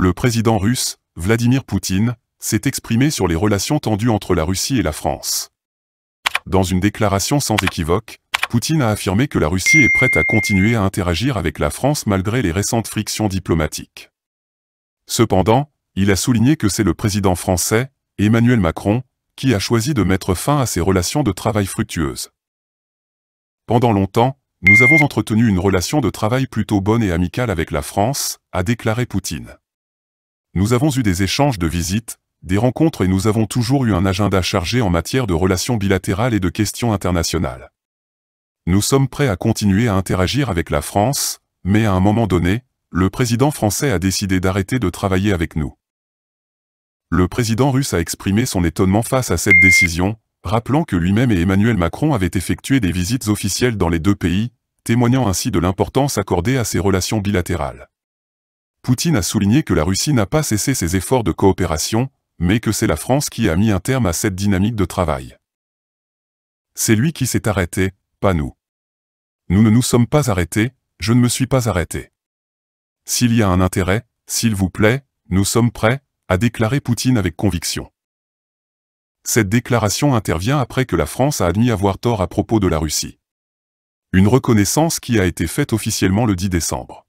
Le président russe, Vladimir Poutine, s'est exprimé sur les relations tendues entre la Russie et la France. Dans une déclaration sans équivoque, Poutine a affirmé que la Russie est prête à continuer à interagir avec la France malgré les récentes frictions diplomatiques. Cependant, il a souligné que c'est le président français, Emmanuel Macron, qui a choisi de mettre fin à ces relations de travail fructueuses. Pendant longtemps, nous avons entretenu une relation de travail plutôt bonne et amicale avec la France, a déclaré Poutine. Nous avons eu des échanges de visites, des rencontres et nous avons toujours eu un agenda chargé en matière de relations bilatérales et de questions internationales. Nous sommes prêts à continuer à interagir avec la France, mais à un moment donné, le président français a décidé d'arrêter de travailler avec nous. Le président russe a exprimé son étonnement face à cette décision, rappelant que lui-même et Emmanuel Macron avaient effectué des visites officielles dans les deux pays, témoignant ainsi de l'importance accordée à ces relations bilatérales. Poutine a souligné que la Russie n'a pas cessé ses efforts de coopération, mais que c'est la France qui a mis un terme à cette dynamique de travail. C'est lui qui s'est arrêté, pas nous. Nous ne nous sommes pas arrêtés, je ne me suis pas arrêté. S'il y a un intérêt, s'il vous plaît, nous sommes prêts, a déclaré Poutine avec conviction. Cette déclaration intervient après que la France a admis avoir tort à propos de la Russie. Une reconnaissance qui a été faite officiellement le 10 décembre.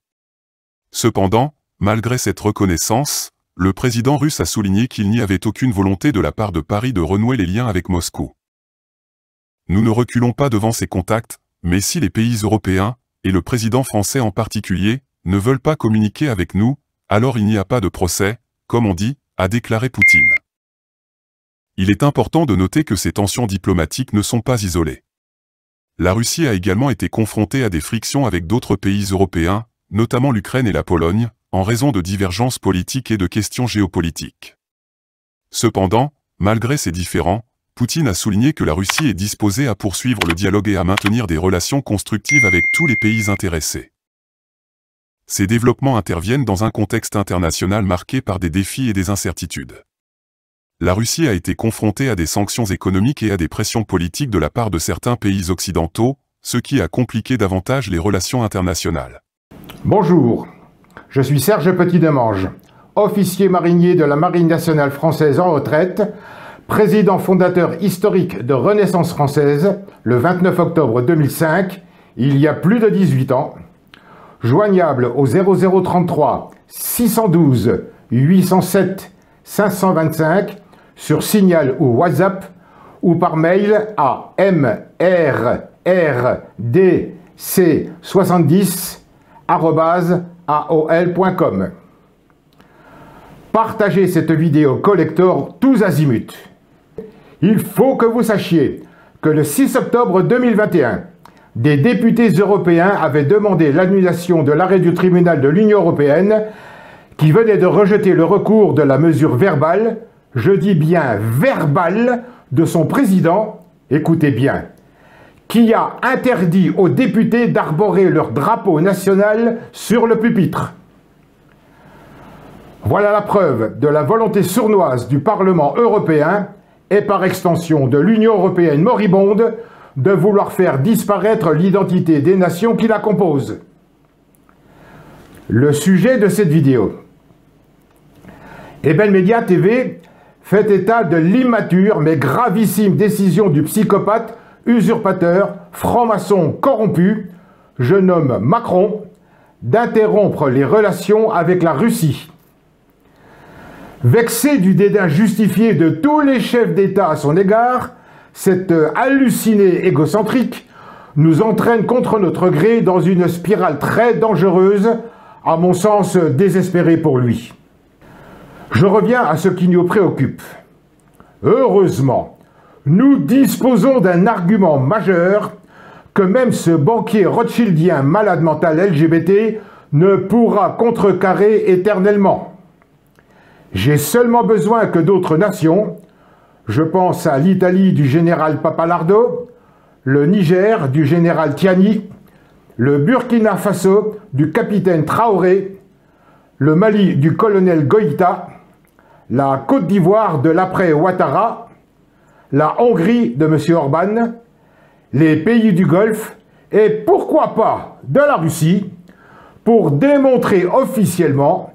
Cependant, malgré cette reconnaissance, le président russe a souligné qu'il n'y avait aucune volonté de la part de Paris de renouer les liens avec Moscou. Nous ne reculons pas devant ces contacts, mais si les pays européens, et le président français en particulier, ne veulent pas communiquer avec nous, alors il n'y a pas de procès, comme on dit, a déclaré Poutine. Il est important de noter que ces tensions diplomatiques ne sont pas isolées. La Russie a également été confrontée à des frictions avec d'autres pays européens, notamment l'Ukraine et la Pologne, en raison de divergences politiques et de questions géopolitiques. Cependant, malgré ces différends, Poutine a souligné que la Russie est disposée à poursuivre le dialogue et à maintenir des relations constructives avec tous les pays intéressés. Ces développements interviennent dans un contexte international marqué par des défis et des incertitudes. La Russie a été confrontée à des sanctions économiques et à des pressions politiques de la part de certains pays occidentaux, ce qui a compliqué davantage les relations internationales. Bonjour, je suis Serge Petit-Demange, officier marinier de la Marine nationale française en retraite, président fondateur historique de Renaissance française, le 29 octobre 2005, il y a plus de 18 ans, joignable au 0033 612 807 525 sur Signal ou WhatsApp ou par mail à mrrdc70@aol.com. Partagez cette vidéo collector tous azimuts. Il faut que vous sachiez que le 6 octobre 2021, des députés européens avaient demandé l'annulation de l'arrêt du tribunal de l'Union européenne qui venait de rejeter le recours de la mesure verbale, je dis bien verbale, de son président, écoutez bien, qui a interdit aux députés d'arborer leur drapeau national sur le pupitre. Voilà la preuve de la volonté sournoise du Parlement européen et par extension de l'Union européenne moribonde de vouloir faire disparaître l'identité des nations qui la composent. Le sujet de cette vidéo. Ebel Media TV fait état de l'immature mais gravissime décision du psychopathe, usurpateur, franc-maçon corrompu, je nomme Macron, d'interrompre les relations avec la Russie. Vexé du dédain justifié de tous les chefs d'État à son égard, cet halluciné égocentrique nous entraîne contre notre gré dans une spirale très dangereuse, à mon sens désespérée pour lui. Je reviens à ce qui nous préoccupe. Heureusement, nous disposons d'un argument majeur que même ce banquier rothschildien malade mental LGBT ne pourra contrecarrer éternellement. J'ai seulement besoin que d'autres nations, je pense à l'Italie du général Papalardo, le Niger du général Tiani, le Burkina Faso du capitaine Traoré, le Mali du colonel Goïta, la Côte d'Ivoire de l'après Ouattara, la Hongrie de M. Orban, les pays du Golfe et pourquoi pas de la Russie, pour démontrer officiellement,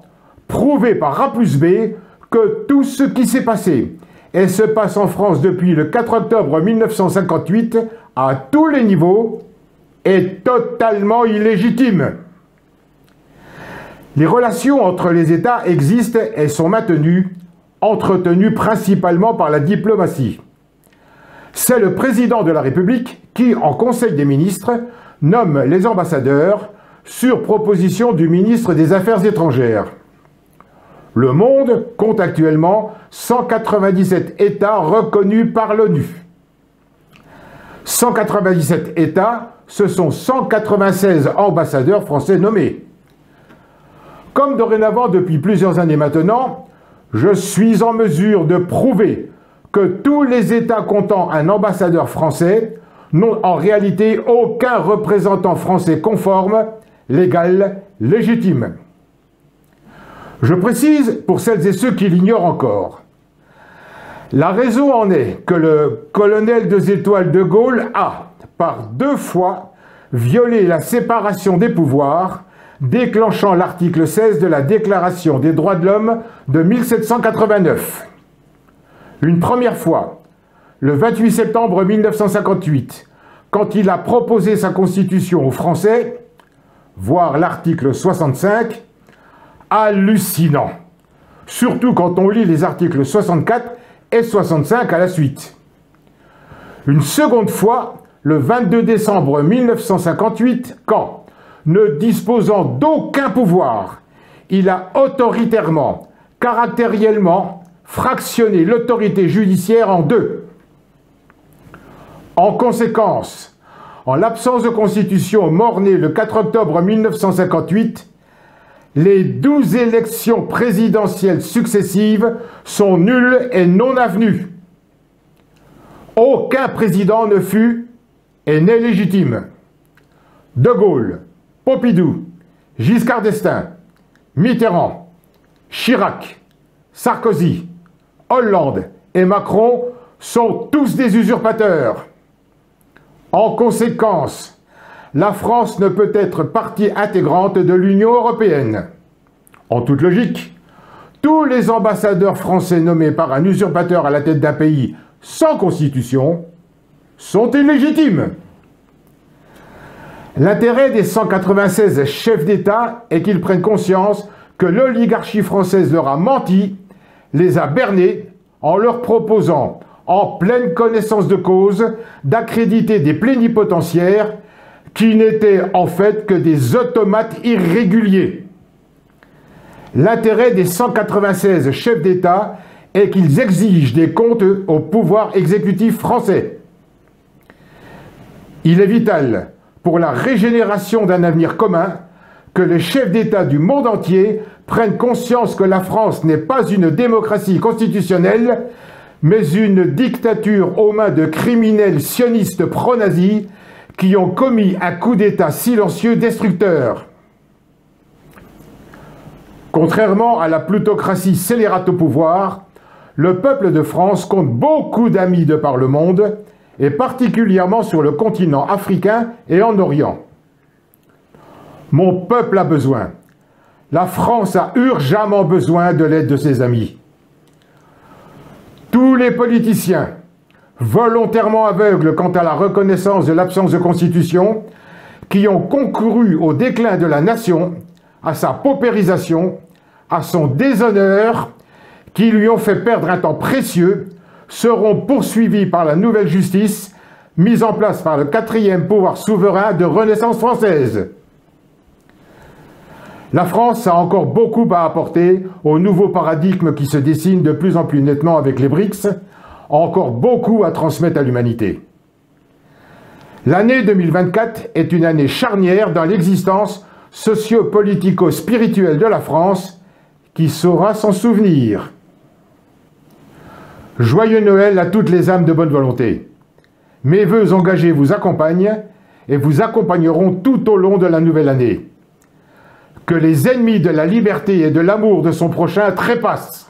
prouver par A plus B que tout ce qui s'est passé et se passe en France depuis le 4 octobre 1958 à tous les niveaux est totalement illégitime. Les relations entre les États existent et sont maintenues, entretenues principalement par la diplomatie. C'est le président de la République qui, en Conseil des ministres, nomme les ambassadeurs sur proposition du ministre des Affaires étrangères. Le monde compte actuellement 197 États reconnus par l'ONU. 197 États, ce sont 196 ambassadeurs français nommés. Comme dorénavant depuis plusieurs années maintenant, je suis en mesure de prouver que tous les États comptant un ambassadeur français n'ont en réalité aucun représentant français conforme, légal, légitime. Je précise pour celles et ceux qui l'ignorent encore. La raison en est que le colonel 2 étoiles de Gaulle a, par 2 fois, violé la séparation des pouvoirs, déclenchant l'article 16 de la Déclaration des droits de l'homme de 1789. Une première fois, le 28 septembre 1958, quand il a proposé sa constitution aux Français, voir l'article 65, hallucinant, surtout quand on lit les articles 64 et 65 à la suite. Une seconde fois, le 22 décembre 1958, quand, ne disposant d'aucun pouvoir, il a autoritairement, caractériellement, fractionné l'autorité judiciaire en 2. En conséquence, en l'absence de constitution mort-née le 4 octobre 1958, les 12 élections présidentielles successives sont nulles et non avenues. Aucun président ne fut et n'est légitime. De Gaulle, Pompidou, Giscard d'Estaing, Mitterrand, Chirac, Sarkozy, Hollande et Macron sont tous des usurpateurs. En conséquence, la France ne peut être partie intégrante de l'Union européenne. En toute logique, tous les ambassadeurs français nommés par un usurpateur à la tête d'un pays sans constitution sont illégitimes. L'intérêt des 196 chefs d'État est qu'ils prennent conscience que l'oligarchie française leur a menti, les a bernés en leur proposant, en pleine connaissance de cause, d'accréditer des plénipotentiaires qui n'étaient en fait que des automates irréguliers. L'intérêt des 196 chefs d'État est qu'ils exigent des comptes au pouvoir exécutif français. Il est vital, pour la régénération d'un avenir commun, que les chefs d'État du monde entier prennent conscience que la France n'est pas une démocratie constitutionnelle, mais une dictature aux mains de criminels sionistes pro-nazis qui ont commis un coup d'État silencieux destructeur. Contrairement à la plutocratie scélérate au pouvoir, le peuple de France compte beaucoup d'amis de par le monde, et particulièrement sur le continent africain et en Orient. Mon peuple a besoin, la France a urgemment besoin de l'aide de ses amis. Tous les politiciens, volontairement aveugles quant à la reconnaissance de l'absence de constitution, qui ont concouru au déclin de la nation, à sa paupérisation, à son déshonneur, qui lui ont fait perdre un temps précieux, seront poursuivis par la nouvelle justice mise en place par le 4e pouvoir souverain de Renaissance française. La France a encore beaucoup à apporter au nouveau paradigme qui se dessine de plus en plus nettement avec les BRICS, encore beaucoup à transmettre à l'humanité. L'année 2024 est une année charnière dans l'existence socio-politico-spirituelle de la France qui saura s'en souvenir. Joyeux Noël à toutes les âmes de bonne volonté. Mes vœux engagés vous accompagnent et vous accompagneront tout au long de la nouvelle année. Que les ennemis de la liberté et de l'amour de son prochain trépassent.